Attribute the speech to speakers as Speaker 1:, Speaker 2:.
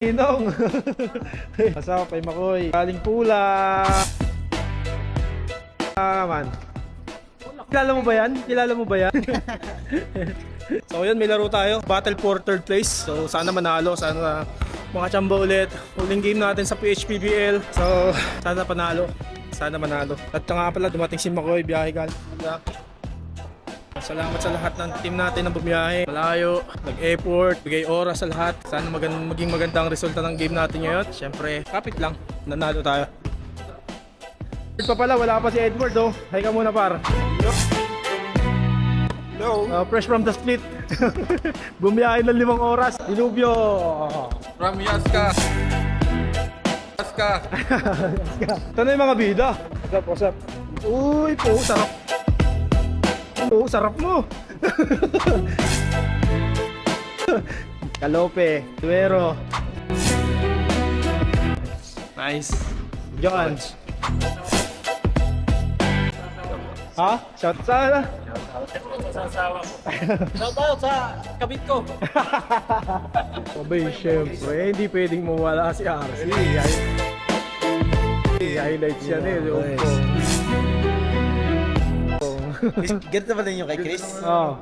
Speaker 1: Inong. Pasok kay Makoy. Galing Pula. Man. Kilala mo ba yan? Kilala mo ba yan? So yun, may laro tayo. Battle for third place. So sana manalo. Sana makachamba ulit. Huling game natin sa PHPBL. So sana panalo. Sana manalo. At nga pala, dumating si Makoy. Biyahe galing Pula. Salamat sa lahat ng team natin na bumiyahe. Malayo, nag-effort, bigay oras sa lahat. Sana maging magandang resulta ng game natin ngayon. Siyempre, kapit lang. Nanalo tayo. Edward pa pala, wala pa si Edward oh. Hay ka muna par.
Speaker 2: Hello.
Speaker 1: Fresh from the split. Bumiyahe ng 5 oras. Dilubyo.
Speaker 2: From Yaska. Yaska.
Speaker 1: Ito na yung mga bida. What's up? Uy, po, sarap. Oo, sarap mo. Kalope, Tuero. Nice. John. Ha? Shout sana.
Speaker 3: Shoutout sa kabit ko.
Speaker 1: Abay, syempre, hindi pwedeng mawala si RC. Highlights yan eh.
Speaker 3: Ganito ba din yung kay Chris?
Speaker 1: Oh.